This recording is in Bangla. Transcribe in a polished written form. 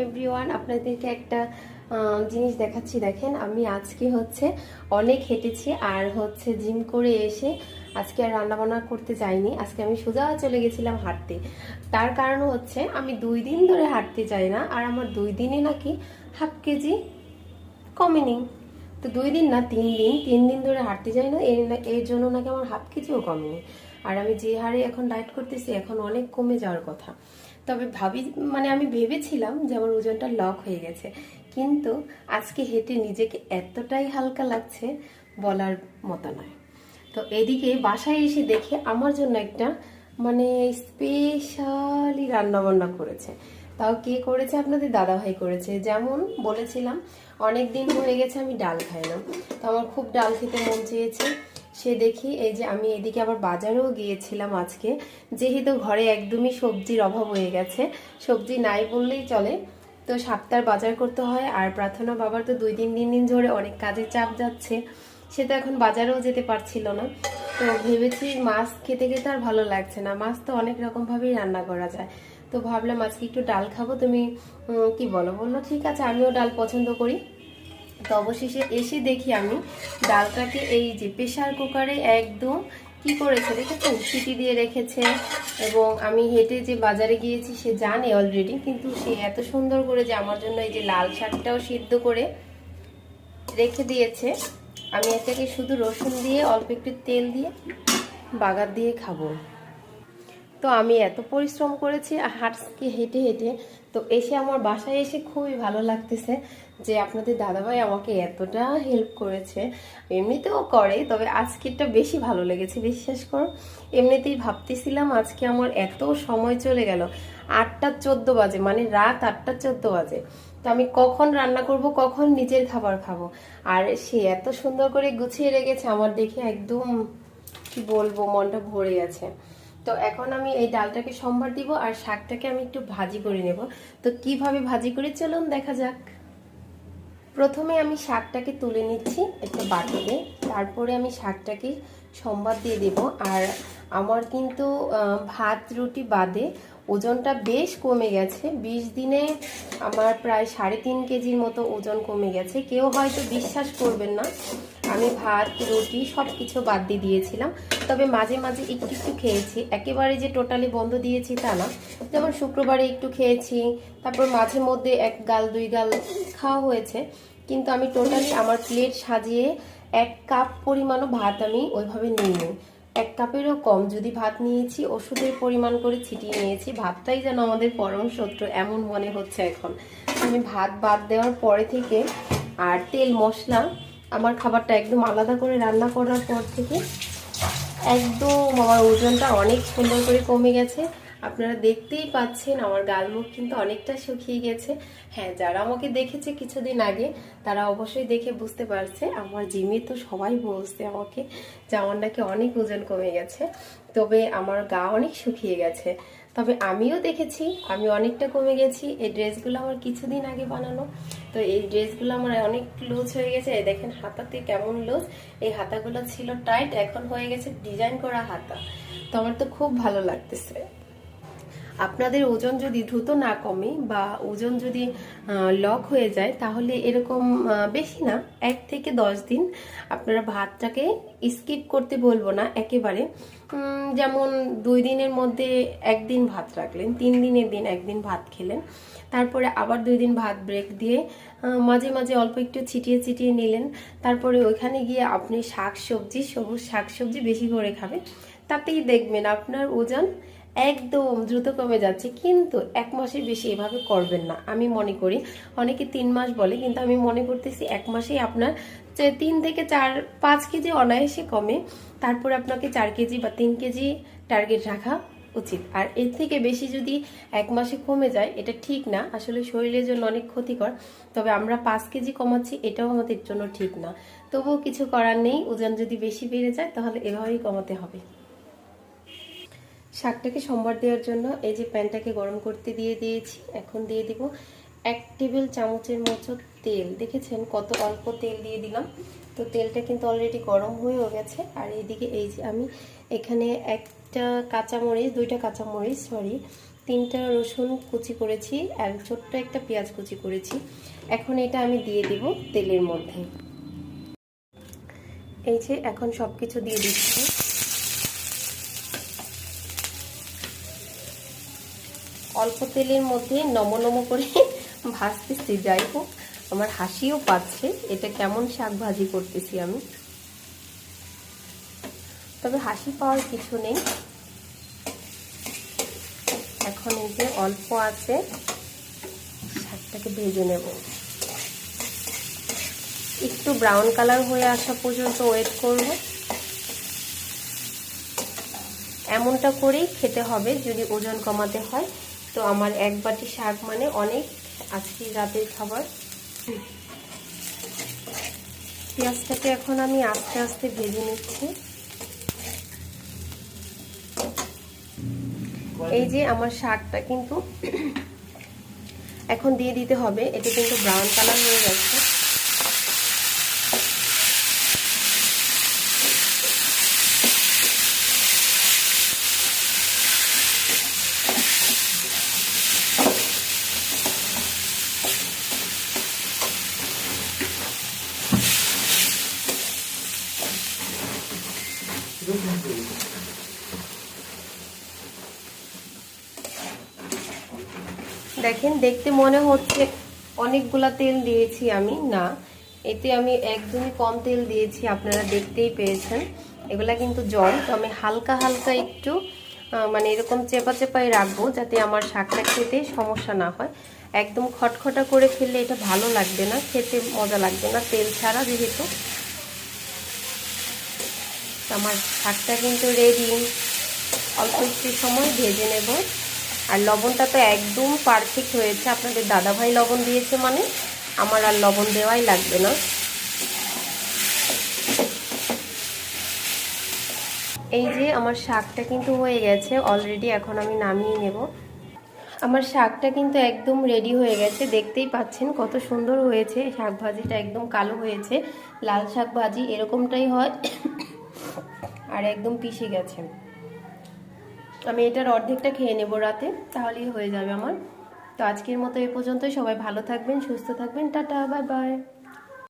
এভরিওয়ান, আপনাদেরকে একটা জিনিস দেখাচ্ছি। দেখেন, আমি আজকে অনেক হেঁটেছি আর জিম করে এসে আজকে আর রান্না বান্না করতে যাইনি। আজকে আমি সোজা চলে গেছিলাম হাঁটতে। তার কারণ আমি 2 দিন ধরে হাঁটতে যাই না, আর আমার 2 দিনে নাকি হাফ কেজি কমেনি। তো 2 দিন না, 3 দিন, 3 দিন ধরে হাঁটতে যাই না, এর জন্য নাকি আমার হাফ কেজিও কমেনি। আর আমি যে হারে এখন ডায়েট করতেছি, এখন অনেক কমে যাওয়ার কথা। তবে আমি ভেবেছিলাম যে আমার ওজনটা লক হয়ে গেছে, কিন্তু আজকে হেঁটে নিজেকে এতটাই হালকা লাগছে বলার মতো নয়। তো এদিকে বাসায় এসে দেখে আমার জন্য একটা স্পেশালি রান্না বান্না করেছে। তাও কে করেছে? আপনাদের দাদাভাই করেছে। যেমন বলেছিলাম, অনেক দিন হয়ে গেছে আমি ডাল খাই না, তো আমার খুব ডাল খেতে মন চেয়েছে। সে দেখি এই যে আমি এদিকে আবার বাজারেও গিয়েছিলাম আজকে, যেহেতু ঘরে একদমই সবজির অভাব হয়ে গেছে, সবজি নাই বললেই চলে। তো সপ্তাহের বাজার করতে হয়, আর প্রার্থনা বাবার তো 2-3 দিন ধরে অনেক কাজের চাপ যাচ্ছে, সে তো এখন বাজারেও যেতে পারছিল না। তো ভেবেছি মাছ খেতে খেতে আর ভালো লাগছে না, মাছ তো অনেক রকম ভাবেই রান্না করা যায়। তো ভাবলাম আজকে একটু ডাল খাবো, তুমি কি বলো? বললো ঠিক আছে, আমিও ডাল পছন্দ করি। তো অবশেষে এসে দেখি আমি ডালটাকে এই যে প্রেসার কুকারে একদম কি করেছে দেখেছেন, সিটি দিয়ে রেখেছে। এবং আমি হেঁটে যে বাজারে গিয়েছি সে জানে অলরেডি, কিন্তু সে এত সুন্দর করে যে আমার জন্য এই যে লাল শাকটাও সিদ্ধ করে রেখে দিয়েছে। আমি এটাকে শুধু রসুন দিয়ে অল্প একটু তেল দিয়ে বাগার দিয়ে খাবো। তো আমি এত পরিশ্রম করেছি হাঁটকে হেঁটে হেঁটে, তো এসে আমার বাসায় এসে খুবই ভালো লাগতেছে যে আপনাদের দাদাভাই আমাকে এতটা হেল্প করেছে। এমনিতেও করে, তবে আজকেরটা বেশি ভালো লেগেছে, বিশ্বাস করো। এমনিতেই ভাবতেছিলাম আজকে আমার এত সময় চলে গেল, 8টা 14 বাজে, মানে রাত 8টা 14 বাজে। তো আমি কখন রান্না করব, কখন নিজের খাবার খাবো। আর সে এত সুন্দর করে গুছিয়ে রেখেছে, আমার দেখে একদম কি বলবো, মনটা ভরে গেছে। তো এখন আমি এই ডালটাকে সম্বার দিব, আর শাকটাকে আমি একটু ভাজি করে নেব। তো কিভাবে ভাজি করে চলুন দেখা যাক। প্রথমে আমি শাকটাকে তুলে নিচ্ছি একটা বাটিতে, তারপরে আমি শাকটাকে সম্বার দিয়ে দেব। আর আমার কিন্তু ভাত রুটি বাদে ওজনটা বেশ কমে গেছে। 20 দিনে আমার প্রায় 3.5 কেজির মতো ওজন কমে গেছে। কেউ হয়তো বিশ্বাস করবেন না, আমি ভাত রুটি সব কিছু বাদ দিয়ে দিয়েছিলাম, তবে মাঝে মাঝে একটু একটু খেয়েছি। একেবারে যে টোটালি বন্ধ দিয়েছি তা না, যেমন শুক্রবারে একটু খেয়েছি, তারপর মাঝে মধ্যে 1 গাল 2 গাল খাওয়া হয়েছে। কিন্তু আমি টোটালি আমার প্লেট সাজিয়ে 1 কাপ পরিমাণও ভাত আমি ওইভাবে নিইনি। 1 কাপেরও কম যদি ভাত নিয়েছি, ওষুধের পরিমাণ করে ছিটিয়ে নিয়েছি। ভাতটাই যেন আমাদের পরম শত্রু এমন মনে হচ্ছে এখন। আমি ভাত বাদ দেওয়ার পরে থেকে আর তেল মশলা, আমার খাবারটা একদম আলাদা করে রান্না করার পর থেকে একদম আমার ওজনটা অনেক সুন্দর করে কমে গেছে। আপনারা দেখতেই পাচ্ছেন আমার গালমুখ কিন্তু অনেকটা শুকিয়ে গেছে। হ্যাঁ, যারা আমাকে দেখেছে কিছুদিন আগে তারা অবশ্যই দেখে বুঝতে পারছে। আমার জিমে তো সবাই বলছে আমাকে যে আমার নাকি অনেক ওজন কমে গেছে, তবে আমার গা অনেক শুকিয়ে গেছে। তবে আমিও দেখেছি আমি অনেকটা কমে গেছি। এই ড্রেসগুলো আমার কিছুদিন আগে বানানো, তো এই ড্রেসগুলো আমার অনেক লুজ হয়ে গেছে। এই দেখেন হাতাতে কেমন লুজ, এই হাতাগুলো ছিল টাইট, এখন হয়ে গেছে ডিজাইন করা হাতা। তো আমার তো খুব ভালো লাগতেছে। আপনাদের ওজন যদি দ্রুত না কমে বা ওজন যদি লক হয়ে যায়, তাহলে এরকম বেশি না 1 থেকে 10 দিন আপনারা ভাতটাকে স্কিপ করতে বলবো না একেবারে। যেমন 2 দিনের মধ্যে 1 দিন ভাত রাখলেন, 3 দিনের দিন 1 দিন ভাত খেলেন, তারপরে আবার 2 দিন ভাত ব্রেক দিয়ে মাঝে মাঝে অল্প একটু ছিটিয়ে ছিটিয়ে নিলেন। তারপরে ওইখানে গিয়ে আপনি শাকসবজি, সবুজ শাকসবজি বেশি করে খাবেন, তাতেই দেখবেন আপনার ওজন একদম দ্রুত কমে যাচ্ছে। কিন্তু 1 মাসের বেশি এভাবে করবেন না, আমি মনে করি। অনেকে 3 মাস বলে, কিন্তু আমি মনে করতেছি 1 মাসেই আপনার 3 থেকে 4-5 কেজি অনায়াসে কমে। তারপর আপনাকে 4 কেজি বা 3 কেজি টার্গেট রাখা উচিত। আর এর থেকে বেশি যদি 1 মাসে কমে যায়, এটা ঠিক না, আসলে শরীরের জন্য অনেক ক্ষতিকর। তবে আমরা 5 কেজি কমাচ্ছি, এটাও আমাদের জন্য ঠিক না। তবুও কিছু করার নেই, ওজন যদি বেশি বেড়ে যায় তাহলে এভাবেই কমাতে হবে। শাকটাকে সম্বার দেওয়ার জন্য এই যে প্যানটাকে গরম করতে দিয়ে দিয়েছি। এখন দিয়ে দিব 1 টেবিল চামচের মতো তেল। দেখেছেন কত অল্প তেল দিয়ে দিলাম। তো তেলটা কিন্তু অলরেডি গরম হয়েও গেছে। আর এইদিকে এই যে আমি এখানে 2টা কাঁচামরিচ 3টা রসুন কুচি করেছি আর ছোট্ট একটা পেঁয়াজ কুচি করেছি। এখন এটা আমি দিয়ে দিব তেলের মধ্যে। এই যে এখন সবকিছু দিয়ে দিচ্ছি। অল্প তেলের মধ্যে নমনম করে ভাজতেছি। যাই হোক, আমার হাসিও পাচ্ছে, এটা কেমন শাক ভাজি করতেছি আমি। তবে হাসি পাওয়ার কিছু নেই। এখন এই যে অল্প আছে শাকটাকে ভেজে নেব। একটু ব্রাউন কালার হয়ে আসা পর্যন্ত ওয়েট করব। এমনটা করেই খেতে হবে যদি ওজন কমাতে হয়। তো আমার 1 বাটি শাক মানে অনেক আজকে রাতের খাবার। পেঁয়াজটাকে এখন আমি আস্তে আস্তে ভেজে নিচ্ছি। এই যে আমার শাকটা কিন্তু এখন দিয়ে দিতে হবে। এটা কিন্তু ব্রাউন কালার হয়ে গেছে। দেখেন, দেখতে মনে হচ্ছে অনেকগুলা তেল দিয়েছি আমি, না, এতে আমি একদমই কম তেল দিয়েছি। আপনারা দেখতেই পেয়েছেন এগুলা কিন্তু জল। তো আমি হালকা হালকা একটু মানে এরকম চেপা চেপাই রাখবো যাতে আমার শাকটা খেতে সমস্যা না হয়। একদম খটখটা করে ফেললে এটা ভালো লাগবে না, খেতে মজা লাগবে না তেল ছাড়া যেহেতু। আমার শাকটা কিন্তু রেডি। অল্প একটু সময় ভেজে নেব। আর লবণটা তো একদম পারফেক্ট হয়েছে। আপনাদের দাদাভাই লবণ দিয়েছে মানে আমার আর লবণ দেওয়াই লাগবে না। এই যে আমার শাকটা কিন্তু হয়ে গেছে অলরেডি। এখন আমি নামিয়ে নেব। আমার শাকটা কিন্তু একদম রেডি হয়ে গেছে। দেখতেই পাচ্ছেন কত সুন্দর হয়েছে। শাক ভাজিটা একদম কালো হয়েছে। লাল শাক ভাজি এরকমটাই হয়। আর একদম পিষে গেছে। আমি এটার অর্ধেকটা খেয়ে নেব রাতে, তাহলেই হয়ে যাবে আমার। তো আজকের মতো এ পর্যন্তই। সবাই ভালো থাকবেন, সুস্থ থাকবেন। Tata, bye bye.